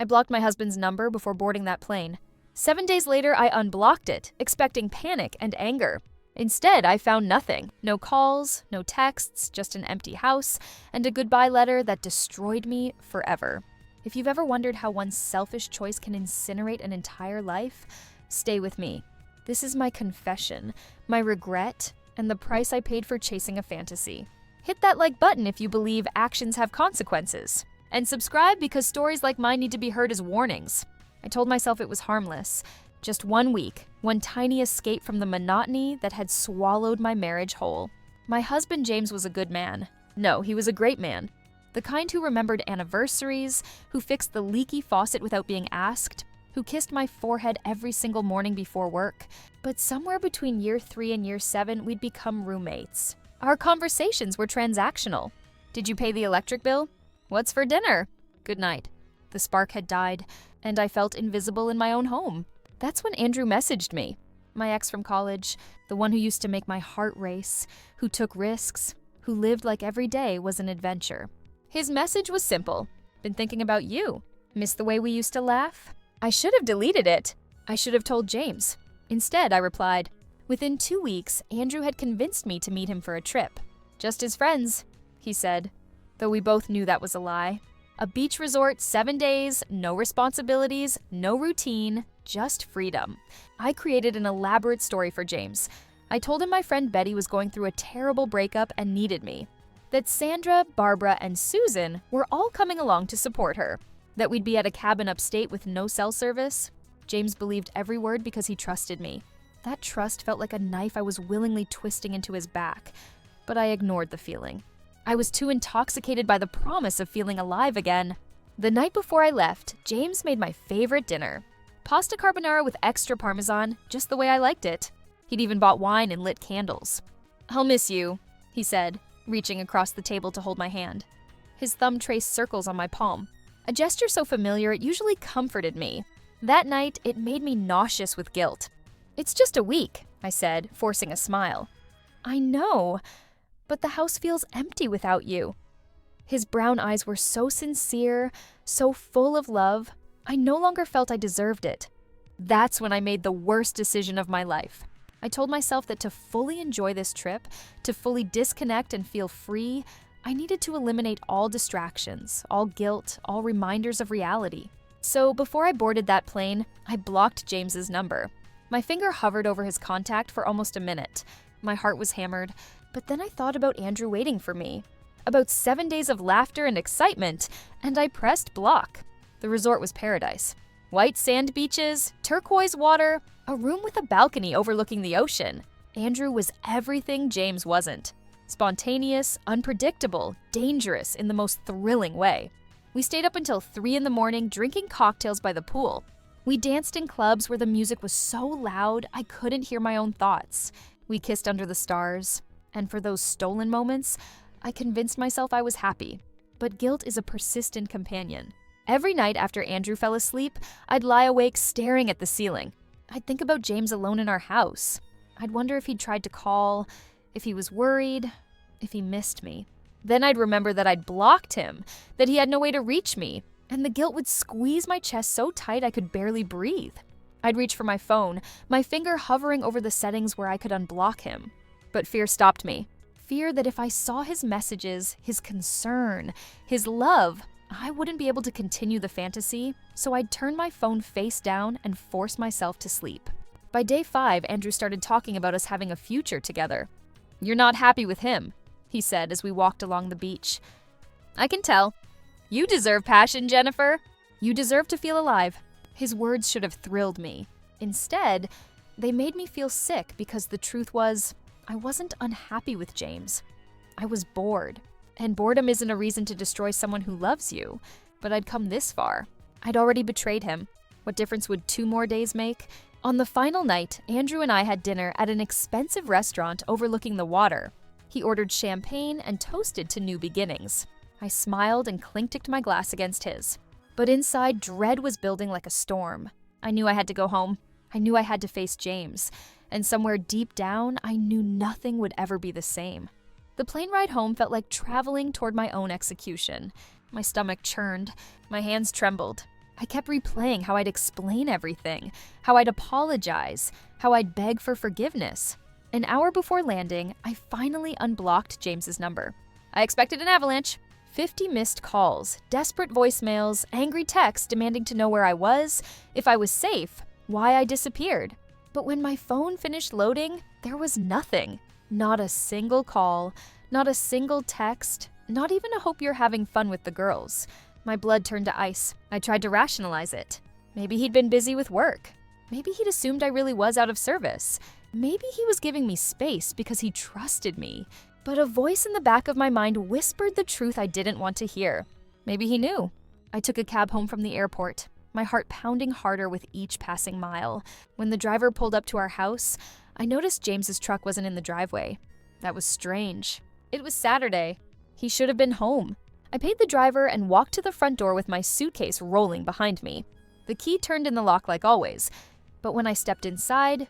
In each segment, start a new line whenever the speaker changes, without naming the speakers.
I blocked my husband's number before boarding that plane. 7 days later, I unblocked it, expecting panic and anger. Instead, I found nothing. No calls, no texts, just an empty house, and a goodbye letter that destroyed me forever. If you've ever wondered how one selfish choice can incinerate an entire life, stay with me. This is my confession, my regret, and the price I paid for chasing a fantasy. Hit that like button if you believe actions have consequences. And subscribe because stories like mine need to be heard as warnings. I told myself it was harmless. Just 1 week, one tiny escape from the monotony that had swallowed my marriage whole. My husband James was a good man. No, he was a great man. The kind who remembered anniversaries, who fixed the leaky faucet without being asked, who kissed my forehead every single morning before work. But somewhere between year 3 and year 7, we'd become roommates. Our conversations were transactional. Did you pay the electric bill? What's for dinner? Good night. The spark had died, and I felt invisible in my own home. That's when Andrew messaged me. My ex from college, the one who used to make my heart race, who took risks, who lived like every day was an adventure. His message was simple. Been thinking about you. Miss the way we used to laugh? I should have deleted it. I should have told James. Instead, I replied. Within 2 weeks, Andrew had convinced me to meet him for a trip. Just as friends, he said, though we both knew that was a lie. A beach resort, 7 days, no responsibilities, no routine, just freedom. I created an elaborate story for James. I told him my friend Betty was going through a terrible breakup and needed me. That Sandra, Barbara, and Susan were all coming along to support her. That we'd be at a cabin upstate with no cell service. James believed every word because he trusted me. That trust felt like a knife I was willingly twisting into his back, but I ignored the feeling. I was too intoxicated by the promise of feeling alive again. The night before I left, James made my favorite dinner. Pasta carbonara with extra parmesan, just the way I liked it. He'd even bought wine and lit candles. "I'll miss you," he said, reaching across the table to hold my hand. His thumb traced circles on my palm. A gesture so familiar it usually comforted me. That night, it made me nauseous with guilt. "It's just a week," I said, forcing a smile. "I know, but the house feels empty without you." His brown eyes were so sincere, so full of love, I no longer felt I deserved it. That's when I made the worst decision of my life. I told myself that to fully enjoy this trip, to fully disconnect and feel free, I needed to eliminate all distractions, all guilt, all reminders of reality. So before I boarded that plane, I blocked James's number. My finger hovered over his contact for almost a minute. My heart was hammered, but then I thought about Andrew waiting for me, about 7 days of laughter and excitement, and I pressed block. The resort was paradise. White sand beaches, turquoise water, a room with a balcony overlooking the ocean. Andrew was everything James wasn't. Spontaneous, unpredictable, dangerous in the most thrilling way. We stayed up until 3 in the morning drinking cocktails by the pool. We danced in clubs where the music was so loud I couldn't hear my own thoughts. We kissed under the stars. And for those stolen moments, I convinced myself I was happy. But guilt is a persistent companion. Every night after Andrew fell asleep, I'd lie awake staring at the ceiling. I'd think about James alone in our house. I'd wonder if he'd tried to call, if he was worried, if he missed me. Then I'd remember that I'd blocked him, that he had no way to reach me, and the guilt would squeeze my chest so tight I could barely breathe. I'd reach for my phone, my finger hovering over the settings where I could unblock him. But fear stopped me. Fear that if I saw his messages, his concern, his love, I wouldn't be able to continue the fantasy, so I'd turn my phone face down and force myself to sleep. By day 5, Andrew started talking about us having a future together. "You're not happy with him," he said as we walked along the beach. "I can tell. You deserve passion, Jennifer. You deserve to feel alive." His words should have thrilled me. Instead, they made me feel sick because the truth was, I wasn't unhappy with James. I was bored. And boredom isn't a reason to destroy someone who loves you. But I'd come this far. I'd already betrayed him. What difference would 2 more days make? On the final night, Andrew and I had dinner at an expensive restaurant overlooking the water. He ordered champagne and toasted to new beginnings. I smiled and clinked my glass against his. But inside, dread was building like a storm. I knew I had to go home. I knew I had to face James. And somewhere deep down, I knew nothing would ever be the same. The plane ride home felt like traveling toward my own execution. My stomach churned. My hands trembled. I kept replaying how I'd explain everything, how I'd apologize, how I'd beg for forgiveness. An hour before landing, I finally unblocked James's number. I expected an avalanche. 50 missed calls, desperate voicemails, angry texts demanding to know where I was, if I was safe, why I disappeared. But when my phone finished loading, there was nothing. Not a single call, not a single text, not even a hope you're having fun with the girls. My blood turned to ice. I tried to rationalize it. Maybe he'd been busy with work. Maybe he'd assumed I really was out of service. Maybe he was giving me space because he trusted me. But a voice in the back of my mind whispered the truth I didn't want to hear. Maybe he knew. I took a cab home from the airport, my heart pounding harder with each passing mile. When the driver pulled up to our house, I noticed James's truck wasn't in the driveway. That was strange. It was Saturday. He should have been home. I paid the driver and walked to the front door with my suitcase rolling behind me. The key turned in the lock like always, but when I stepped inside,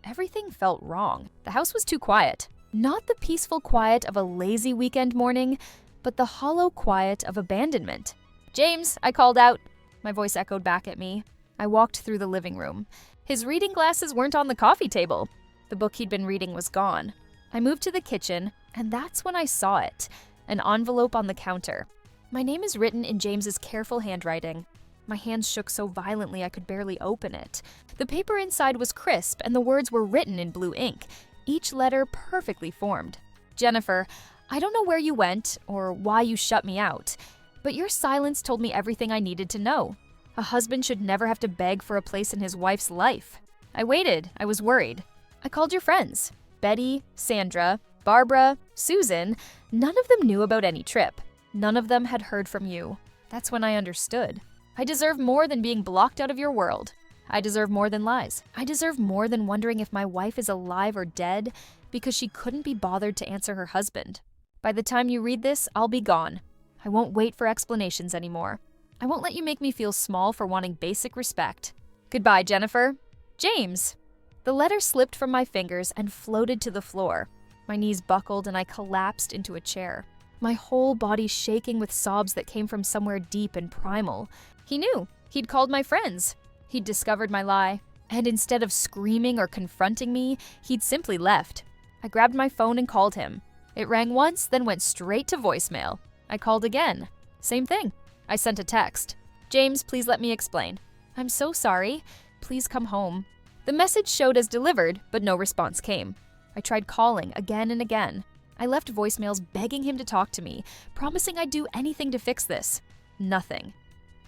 everything felt wrong. The house was too quiet. Not the peaceful quiet of a lazy weekend morning, but the hollow quiet of abandonment. "James," I called out. My voice echoed back at me. I walked through the living room. His reading glasses weren't on the coffee table. The book he'd been reading was gone. I moved to the kitchen, and that's when I saw it. An envelope on the counter. My name is written in James's careful handwriting. My hands shook so violently I could barely open it. The paper inside was crisp, and the words were written in blue ink, each letter perfectly formed. "Jennifer, I don't know where you went or why you shut me out, but your silence told me everything I needed to know. A husband should never have to beg for a place in his wife's life. I waited. I was worried. I called your friends. Betty, Sandra, Barbara, Susan. None of them knew about any trip. None of them had heard from you. That's when I understood. I deserve more than being blocked out of your world. I deserve more than lies. I deserve more than wondering if my wife is alive or dead because she couldn't be bothered to answer her husband. By the time you read this, I'll be gone. I won't wait for explanations anymore. I won't let you make me feel small for wanting basic respect. Goodbye, Jennifer. James." The letter slipped from my fingers and floated to the floor. My knees buckled and I collapsed into a chair, my whole body shaking with sobs that came from somewhere deep and primal. He knew. He'd called my friends. He'd discovered my lie. And instead of screaming or confronting me, he'd simply left. I grabbed my phone and called him. It rang once, then went straight to voicemail. I called again. Same thing. I sent a text. "James, please let me explain. I'm so sorry. Please come home." The message showed as delivered, but no response came. I tried calling again and again. I left voicemails begging him to talk to me, promising I'd do anything to fix this. Nothing.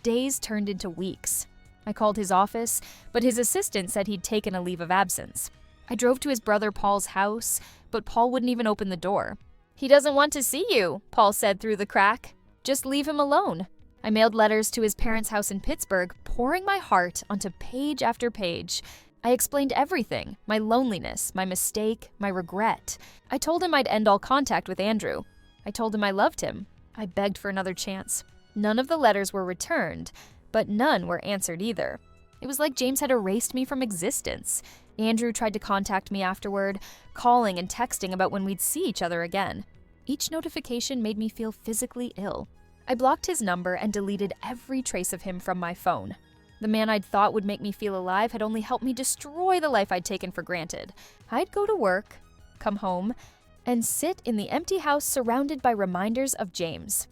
Days turned into weeks. I called his office, but his assistant said he'd taken a leave of absence. I drove to his brother Paul's house, but Paul wouldn't even open the door. "He doesn't want to see you," Paul said through the crack. "Just leave him alone." I mailed letters to his parents' house in Pittsburgh, pouring my heart onto page after page. I explained everything, my loneliness, my mistake, my regret. I told him I'd end all contact with Andrew. I told him I loved him. I begged for another chance. None of the letters were returned, but none were answered either. It was like James had erased me from existence. Andrew tried to contact me afterward, calling and texting about when we'd see each other again. Each notification made me feel physically ill. I blocked his number and deleted every trace of him from my phone. The man I'd thought would make me feel alive had only helped me destroy the life I'd taken for granted. I'd go to work, come home, and sit in the empty house surrounded by reminders of James.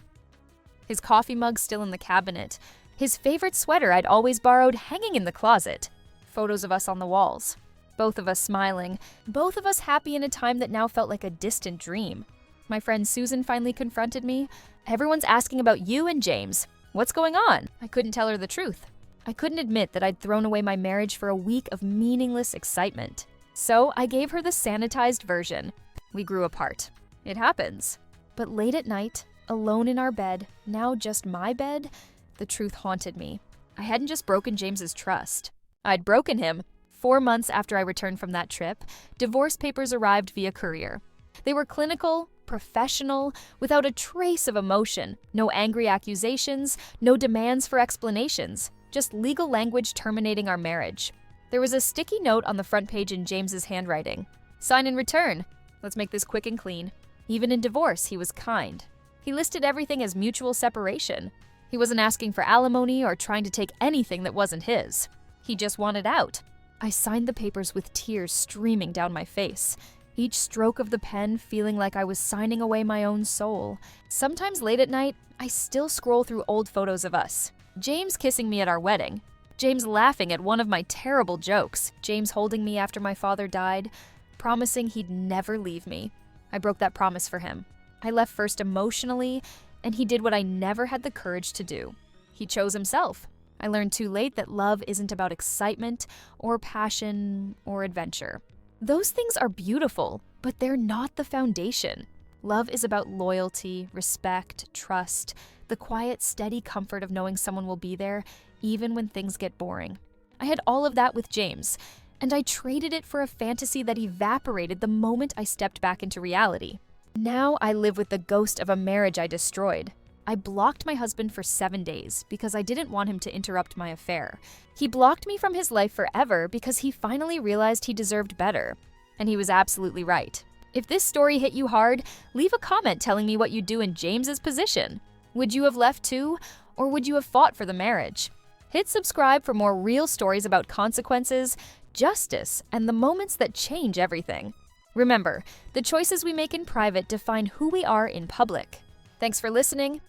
His coffee mug still in the cabinet, his favorite sweater I'd always borrowed hanging in the closet, photos of us on the walls. Both of us smiling, both of us happy in a time that now felt like a distant dream. My friend Susan finally confronted me. "Everyone's asking about you and James. What's going on?" I couldn't tell her the truth. I couldn't admit that I'd thrown away my marriage for a week of meaningless excitement. So I gave her the sanitized version. We grew apart. It happens. But late at night, alone in our bed, now just my bed, the truth haunted me. I hadn't just broken James's trust. I'd broken him. 4 months after I returned from that trip, divorce papers arrived via courier. They were clinical, professional, without a trace of emotion, no angry accusations, no demands for explanations, just legal language terminating our marriage. There was a sticky note on the front page in James's handwriting. "Sign and return. Let's make this quick and clean." Even in divorce, he was kind. He listed everything as mutual separation. He wasn't asking for alimony or trying to take anything that wasn't his. He just wanted out. I signed the papers with tears streaming down my face, each stroke of the pen feeling like I was signing away my own soul. Sometimes late at night, I still scroll through old photos of us. James kissing me at our wedding. James laughing at one of my terrible jokes. James holding me after my father died, promising he'd never leave me. I broke that promise for him. I left first emotionally, and he did what I never had the courage to do. He chose himself. I learned too late that love isn't about excitement or passion or adventure. Those things are beautiful, but they're not the foundation. Love is about loyalty, respect, trust, the quiet, steady comfort of knowing someone will be there even when things get boring. I had all of that with James, and I traded it for a fantasy that evaporated the moment I stepped back into reality. Now I live with the ghost of a marriage I destroyed. I blocked my husband for 7 days because I didn't want him to interrupt my affair. He blocked me from his life forever because he finally realized he deserved better. And he was absolutely right. If this story hit you hard, leave a comment telling me what you'd do in James's position. Would you have left too, or would you have fought for the marriage? Hit subscribe for more real stories about consequences, justice, and the moments that change everything. Remember, the choices we make in private define who we are in public. Thanks for listening.